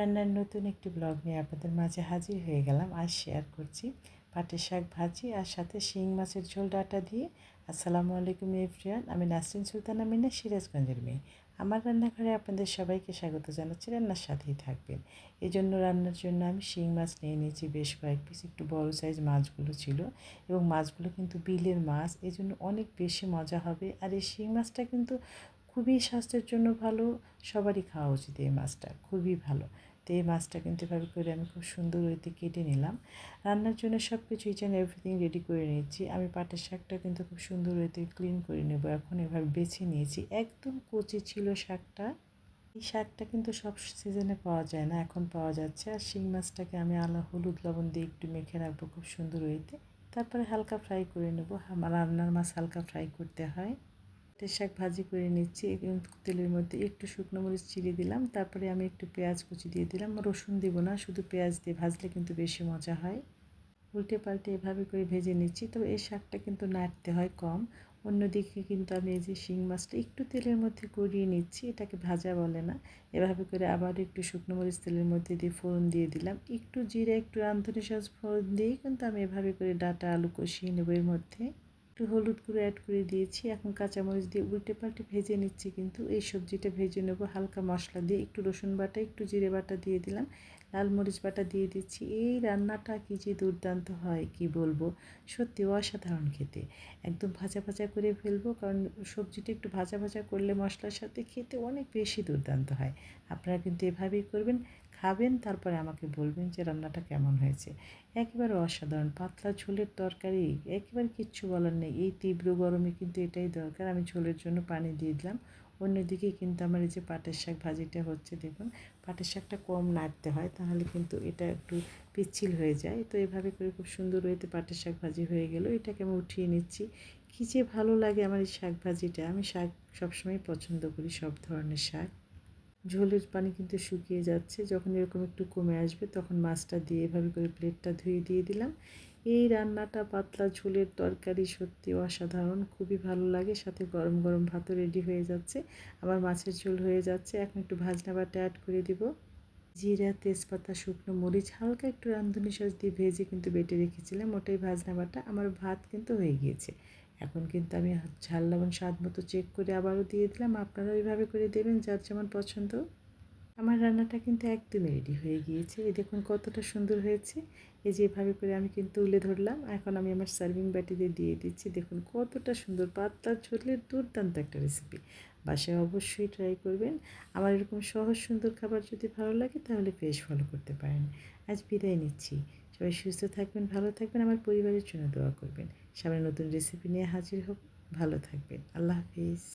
রান্নার নতুন একটি ব্লগ নিয়ে আপনাদের মাঝে হাজির হয়ে গেলাম। আজ শেয়ার করছি পাটের শাক ভাজি আর সাথে শিং মাছের ঝোল ডাঁটা দিয়ে। আসসালামু আলাইকুম এভরিওয়ান, আমি নাসরিন সুলতানা মিনা, সিরাজগঞ্জের মেয়ে। আমার রান্নাঘরে আপনাদের সবাইকে স্বাগত জানাচ্ছি, রান্নার সাথেই থাকবেন। এই জন্য রান্নার জন্য আমি শিং মাছ নিয়ে নিয়েছি বেশ কয়েক পিস, একটু বড় সাইজ মাছগুলো ছিল এবং মাছগুলো কিন্তু বিলের মাছ, এই জন্য অনেক বেশি মজা হবে। আর এই শিং মাছটা কিন্তু খুবই স্বাস্থ্যের জন্য ভালো, সবারই খাওয়া উচিত। এই মাছটা খুবই ভালো। তো এই মাছটা কিন্তু এভাবে করে আমি খুব সুন্দর ওইতে কেটে নিলাম। রান্নার জন্য সব কিছু ইচ অ্যান্ড এভরিথিং রেডি করে নিচ্ছি। আমি পাটের শাকটা কিন্তু খুব সুন্দর ওইতে ক্লিন করে নেব। এখন এভাবে বেছে নিয়েছি, একদম কচি ছিল শাকটা। এই শাকটা কিন্তু সব সিজনে পাওয়া যায় না, এখন পাওয়া যাচ্ছে। আর শিং মাছটাকে আমি হলুদ লবণ দিয়ে একটু মেখে রাখবো খুব সুন্দর ওইতে, তারপরে হালকা ফ্রাই করে নেব। আমার রান্নার মাছ হালকা ফ্রাই করতে হয়। পাটের শাক ভাজি করে নিচ্ছি, তেলের মধ্যে একটু শুকনো মরিচ চিড়ে দিলাম, তারপরে আমি একটু পেঁয়াজ কুচি দিয়ে দিলাম। রসুন দিব না, শুধু পেঁয়াজ দিয়ে ভাজলে কিন্তু বেশি মজা হয়। উল্টে পাল্টে এভাবে করে ভেজে নিচ্ছি। তবে এই শাকটা কিন্তু নাড়তে হয় কম। অন্যদিকে কিন্তু আমি এই যে শিং মাছটা একটু তেলের মধ্যে গড়িয়ে নিচ্ছি, এটাকে ভাজা বলে না। এভাবে করে আবার একটু শুকনো মরিচ তেলের মধ্যে দিয়ে ফোড়ন দিয়ে দিলাম, একটু জিরে, একটু রাঁধুনি সস ফোড়ন দিয়েই কিন্তু আমি এভাবে করে ডাঁটা আলু কষিয়ে নেবো। এর মধ্যে একটু হলুদ গুঁড়ো অ্যাড করে দিয়েছি। এখন কাঁচামরিচ দিয়ে উল্টে পাল্টে ভেজে নিচ্ছি। কিন্তু এই সবজিটা ভেজে নেব হালকা মশলা দিয়ে, একটু রসুন বাটা, একটু জিরে বাটা দিয়ে দিলাম, লাল মরিচ বাটা দিয়ে দিচ্ছি। এই রান্নাটা কী যে দুর্দান্ত হয় কি বলবো, সত্যি অসাধারণ খেতে। একদম ভাজা ভাজা করে ফেলবো, কারণ সবজিটা একটু ভাজা ভাজা করলে মশলার সাথে খেতে অনেক বেশি দুর্দান্ত হয়। আপনারা কিন্তু এভাবেই করবেন, খাবেন, তারপরে আমাকে বলবেন যে রান্নাটা কেমন হয়েছে। একেবারে অসাধারণ পাতলা ঝোলের তরকারি, একেবারে কিচ্ছু বলার নেই। এই তীব্র গরমে কিন্তু এটাই দরকার। আমি ঝোলের জন্য পানি দিয়ে দিলাম। অন্যদিকে কিন্তু আমার এই যে পাটের শাক ভাজিটা হচ্ছে, দেখুন পাটের শাকটা কম নাড়তে হয়, তাহলে কিন্তু এটা একটু পিচ্ছিল হয়ে যায়। তো এভাবে করে খুব সুন্দর হয়েতে পাটের শাক ভাজি হয়ে গেল। এটাকে আমি উঠিয়ে নিচ্ছি। কী যে ভালো লাগে আমার এই শাক ভাজিটা। আমি শাক সবসময় পছন্দ করি, সব ধরনের শাক। ঝোলের পানি কিন্তু শুকিয়ে যাচ্ছে, যখন এরকম একটু কমে আসবে তখন মাছটা দিয়ে এভাবে করে প্লেটটা ধুয়ে দিয়ে দিলাম। এই রান্নাটা পাতলা ঝোলের তরকারি সত্যি অসাধারণ, খুবই ভালো লাগে। সাথে গরম গরম ভাতও রেডি হয়ে যাচ্ছে। আমার মাছের ঝোল হয়ে যাচ্ছে। এখন একটু ভাজনা বাটা অ্যাড করে দিব। জিরা, তেজপাতা, শুকনো মরিচ, হালকা একটু রাঁধুনি সস দিয়ে ভেজে কিন্তু বেটে রেখেছিলাম, ওটাই ভাজনা বাটা। আমার ভাত কিন্তু হয়ে গিয়েছে। এখন কিন্তু আমি ঝাল লবণ স্বাদ মতো চেক করে আবারও দিয়ে দিলাম। আপনারা ওইভাবে করে দেবেন যার যেমন পছন্দ। আমার রান্নাটা কিন্তু একদমই রেডি হয়ে গিয়েছে। এই দেখুন কতটা সুন্দর হয়েছে। এই যে এভাবে করে আমি কিন্তু তুলে ধরলাম। এখন আমি আমার সার্ভিং বাটিতে দিয়ে দিচ্ছি। দেখুন কতটা সুন্দর পাতলা ঝোলের দুর্দান্ত একটা রেসিপি। বাসায় অবশ্যই ট্রাই করবেন। আমার এরকম সহজ সুন্দর খাবার যদি ভালো লাগে তাহলে পেজ ফলো করতে পারেন। আজ বিদায় নিচ্ছি। সবাই সুস্থ থাকবেন, ভালো থাকবেন, আমার পরিবারের জন্য দোয়া করবেন। সামনে নতুন রেসিপি নিয়ে হাজির হব। ভালো থাকবেন। আল্লাহ হাফিজ।